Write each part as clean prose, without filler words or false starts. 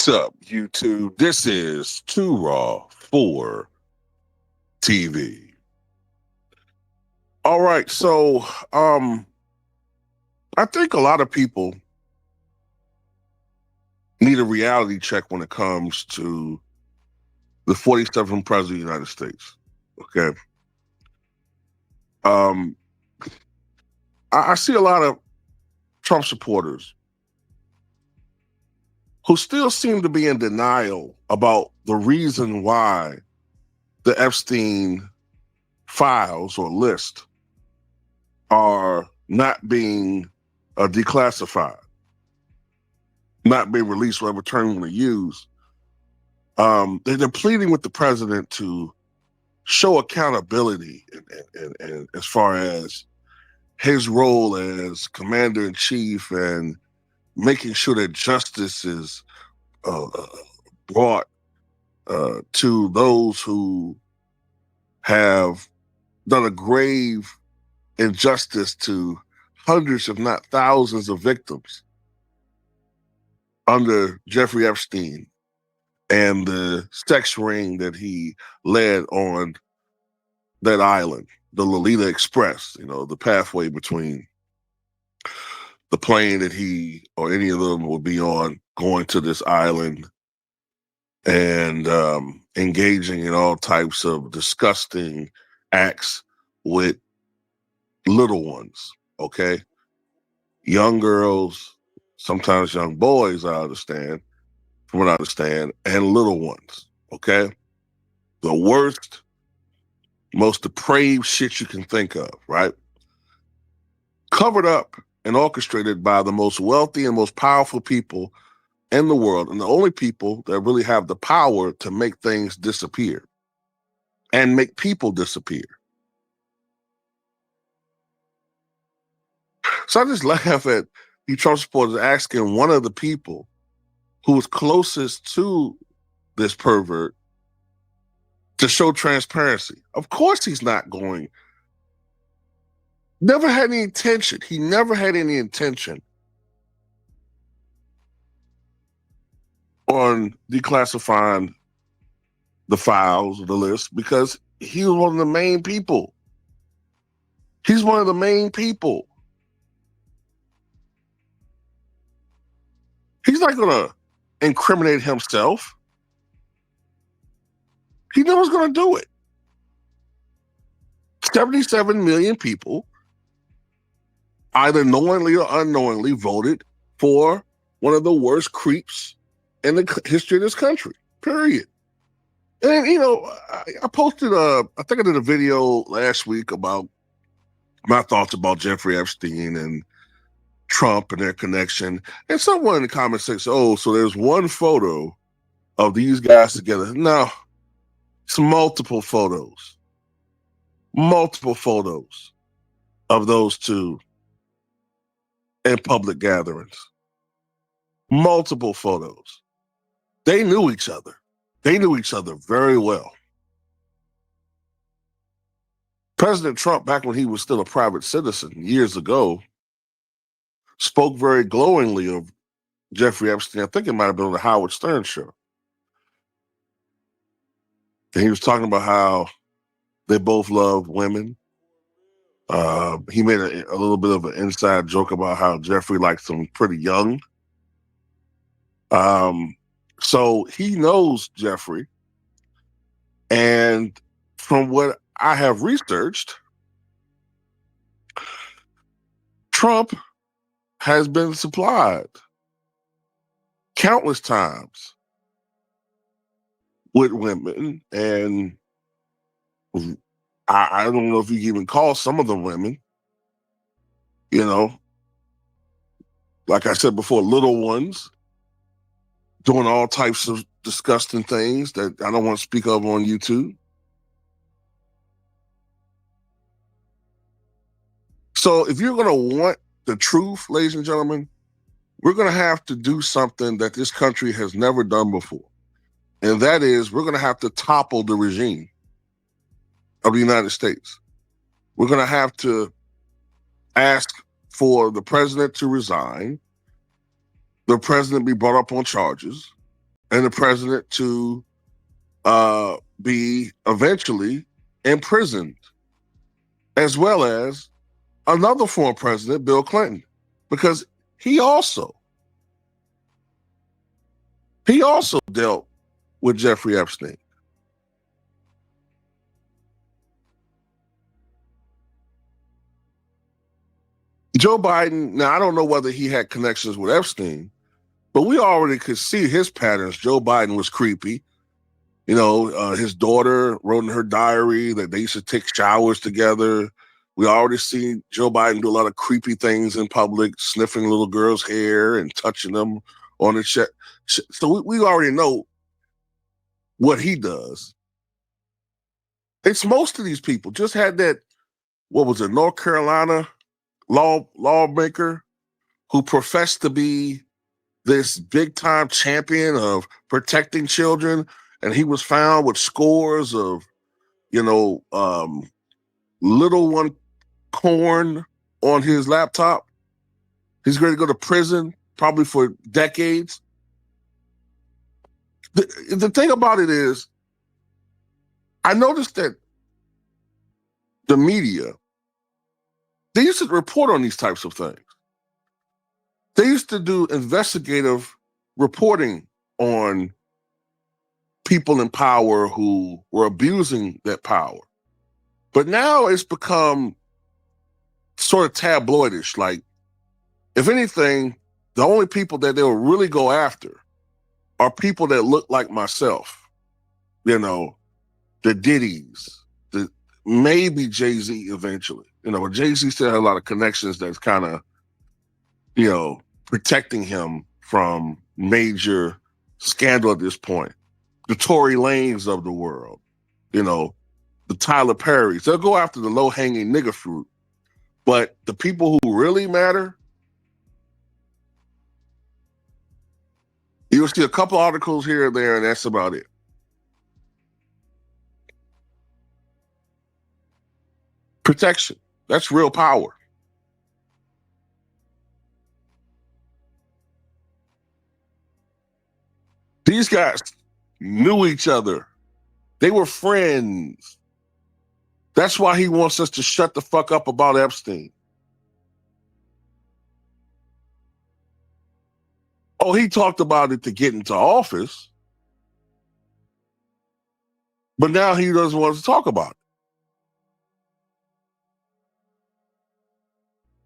What's up, YouTube? This is Too Raw for TV. All right, so I think a lot of people need a reality check when it comes to the 47th president of the United States. Okay. Um, I see a lot of Trump supporters who still seem to be in denial about the reason why the Epstein files or list are not being declassified, not being released or returned to use. They're pleading with the president to show accountability and as far as his role as commander in chief and making sure that justice is brought to those who have done a grave injustice to hundreds, if not thousands, of victims under Jeffrey Epstein and the sex ring that he led on that island, the Lolita Express, the pathway between the plane that he or any of them would be on going to this island and engaging in all types of disgusting acts with little ones, okay? Young girls, sometimes young boys, I understand, from what I understand, and little ones, okay? The worst, most depraved shit you can think of, right? Covered up and orchestrated by the most wealthy and most powerful people in the world, and the only people that really have the power to make things disappear and make people disappear. So I just laugh at the Trump supporters asking one of the people who was closest to this pervert to show transparency. Of course he's not going. Never had any intention. He never had any intention on declassifying the files, the list, because he was one of the main people. He's one of the main people. He's not going to incriminate himself. He knows he's going to do it. 77 million people, either knowingly or unknowingly, voted for one of the worst creeps in the history of this country, period. And, I posted, I think I did a video last week about my thoughts about Jeffrey Epstein and Trump and their connection. And someone in the comments says, oh, so there's one photo of these guys together. No, it's multiple photos of those two in public gatherings. Multiple photos. They knew each other. They knew each other very well. President Trump, back when he was still a private citizen years ago, spoke very glowingly of Jeffrey Epstein. I think it might have been on the Howard Stern show. And he was talking about how they both loved women. He made a little bit of an inside joke about how Jeffrey liked them pretty young. So he knows Jeffrey. And from what I have researched, Trump has been supplied countless times with women. And I don't know if you can even call some of them women, like I said before, little ones doing all types of disgusting things that I don't want to speak of on YouTube. So if you're going to want the truth, ladies and gentlemen, we're going to have to do something that this country has never done before. And that is, we're going to have to topple the regime of the United States. We're going to have to ask for the president to resign, the president be brought up on charges, and the president to be eventually imprisoned, as well as another former president, Bill Clinton, because he also dealt with Jeffrey Epstein. Joe Biden, now I don't know whether he had connections with Epstein, but we already could see his patterns. Joe Biden was creepy. You know, his daughter wrote in her diary that they used to take showers together. We already see Joe Biden do a lot of creepy things in public, sniffing little girls' hair and touching them on the chest. So we already know what he does. It's most of these people. Just had that, what was it, North Carolina lawmaker who professed to be this big time champion of protecting children, and he was found with scores of, little one corn on his laptop. He's going to go to prison probably for decades. The thing about it is, I noticed that the media, they used to report on these types of things. They used to do investigative reporting on people in power who were abusing that power. But now it's become sort of tabloidish. Like, if anything, the only people that they will really go after are people that look like myself. You know, the Diddy's, maybe Jay-Z eventually. But Jay-Z still has a lot of connections that's kind of, protecting him from major scandal at this point. The Tory Lanes of the world, the Tyler Perrys. They'll go after the low-hanging nigger fruit. But the people who really matter, you'll see a couple articles here and there, and that's about it. Protection. That's real power. These guys knew each other. They were friends. That's why he wants us to shut the fuck up about Epstein. Oh, he talked about it to get into office, but now he doesn't want to talk about it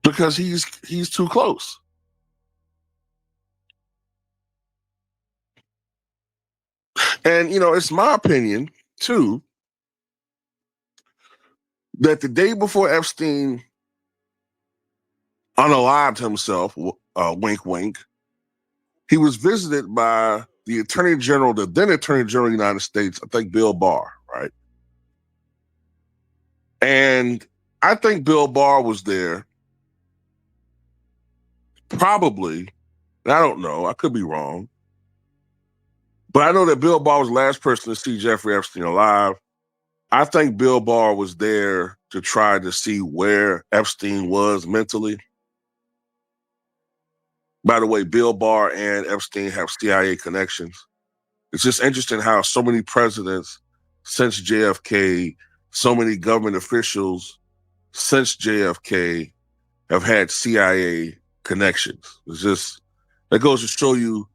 because he's too close. And, it's my opinion, too, that the day before Epstein unalived himself, wink, wink, he was visited by the Attorney General, the then Attorney General of the United States, I think Bill Barr, right? And I think Bill Barr was there probably, I don't know, I could be wrong, but I know that Bill Barr was the last person to see Jeffrey Epstein alive. I think Bill Barr was there to try to see where Epstein was mentally. By the way, Bill Barr and Epstein have CIA connections. It's just interesting how so many presidents since JFK, so many government officials since JFK have had CIA connections. It's just, that goes to show you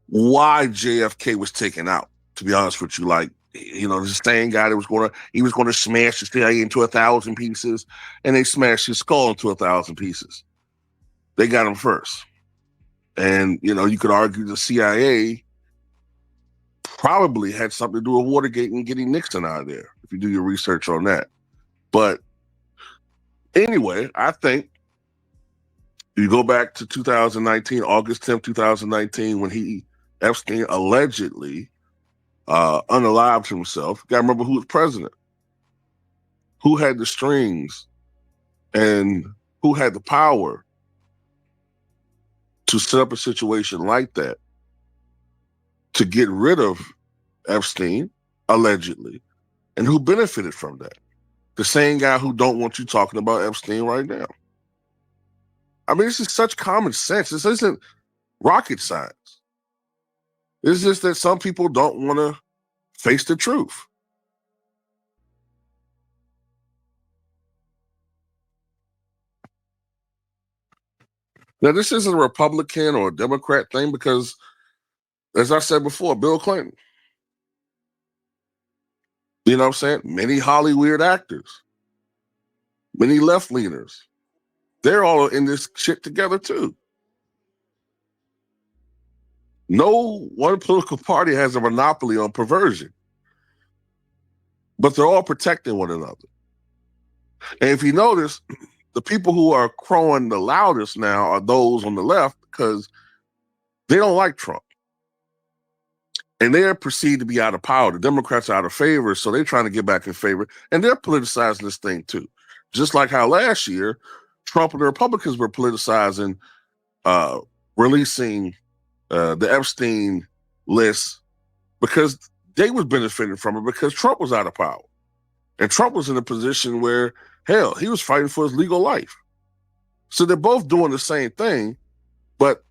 why JFK was taken out, to be honest with you. Like, the same guy that was going to smash the CIA into 1,000 pieces, and they smashed his skull into 1,000 pieces. They got him first. And, you could argue the CIA probably had something to do with Watergate and getting Nixon out of there, if you do your research on that. But anyway, I think you go back to 2019, August 10th, 2019, when Epstein allegedly unalived himself. Got to remember who was president, who had the strings, and who had the power to set up a situation like that to get rid of Epstein, allegedly, and who benefited from that. The same guy who don't want you talking about Epstein right now. I mean, this is such common sense. This isn't rocket science. It's just that some people don't want to face the truth. Now, this isn't a Republican or a Democrat thing because, as I said before, Bill Clinton, you know what I'm saying? Many Hollywood actors, many left leaners, they're all in this shit together too. No one political party has a monopoly on perversion, but they're all protecting one another. And if you notice, the people who are crowing the loudest now are those on the left because they don't like Trump. And they're perceived to be out of power. The Democrats are out of favor, so they're trying to get back in favor. And they're politicizing this thing too. Just like how last year, Trump and the Republicans were politicizing, releasing the Epstein list because they was benefiting from it because Trump was out of power. And Trump was in a position where, hell, he was fighting for his legal life. So they're both doing the same thing, but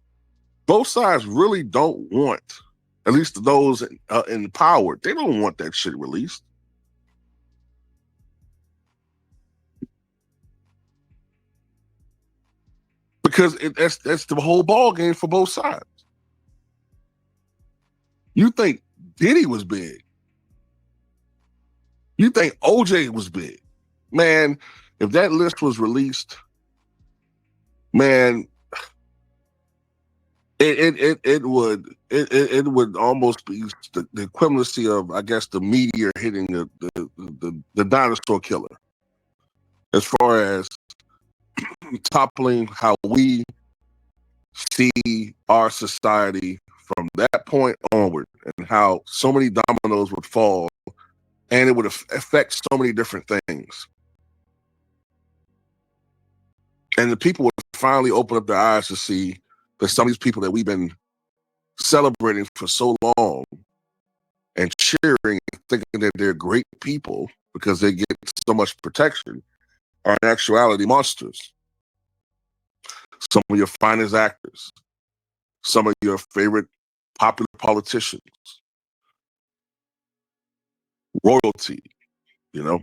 both sides really don't want, at least those in power, they don't want that shit released. Because that's the whole ball game for both sides. You think Diddy was big. You think OJ was big. Man, if that list was released, man, it would almost be the equivalency of, I guess, the meteor hitting the dinosaur killer, as far as toppling how we see our society from that point onward, and how so many dominoes would fall, and it would affect so many different things. And the people would finally open up their eyes to see that some of these people that we've been celebrating for so long and cheering and thinking that they're great people because they get so much protection are in actuality monsters. Some of your finest actors, some of your favorite popular politicians, royalty, you know,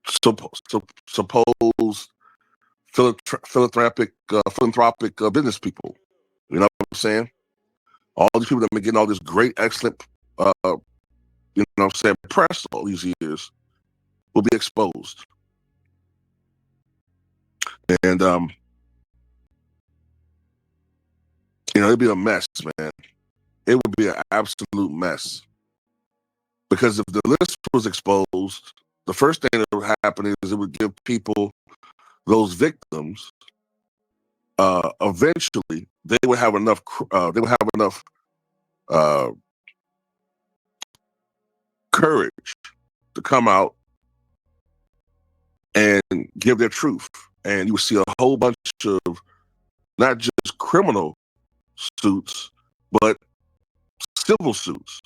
supposed philanthropic business people. You know what I'm saying? All these people that have been getting all this great, excellent, you know what I'm saying, press all these years will be exposed. And, you know, it'd be a mess, man. It would be an absolute mess. Because if the list was exposed, the first thing that would happen is it would give people, those victims, eventually they would have enough. Courage to come out and give their truth, and you will see a whole bunch of not just criminal suits, but civil suits.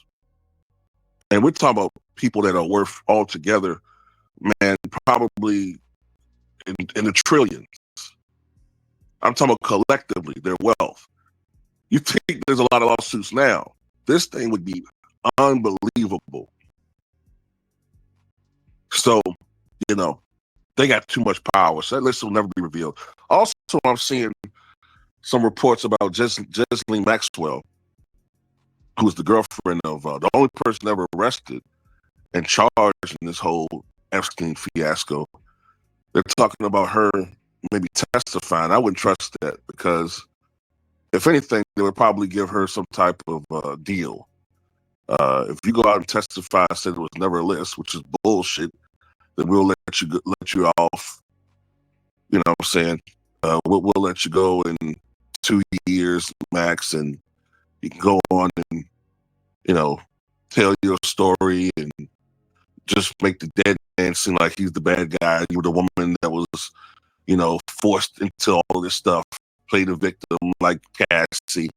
And we're talking about people that are worth altogether, man, probably in the trillions. I'm talking about collectively, their wealth. You think there's a lot of lawsuits now. This thing would be unbelievable. So, you know, they got too much power. So that list will never be revealed. Also, I'm seeing some reports about Ghislaine Maxwell, who's the girlfriend of the only person ever arrested and charged in this whole Epstein fiasco. They're talking about her maybe testifying. I wouldn't trust that because, if anything, they would probably give her some type of deal. If you go out and testify and say there was never a list, which is bullshit, then we'll let you off. You know what I'm saying? We'll let you go in 2 years max, and you can go on and, you know, tell your story and just make the dead man seem like he's the bad guy. You were the woman that was, you know, forced into all of this stuff, play the victim like Cassie,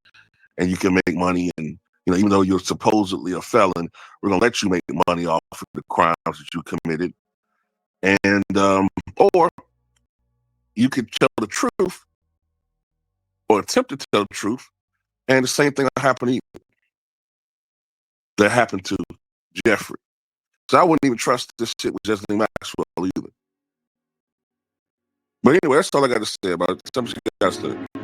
and you can make money. And, you know, even though you're supposedly a felon, we're gonna let you make money off of the crimes that you committed. And or you could tell the truth or attempt to tell the truth And the same thing that happened to Jeffrey. So I wouldn't even trust this shit with Ghislaine Maxwell either. But anyway, that's all I got to say about it. Something you got to say.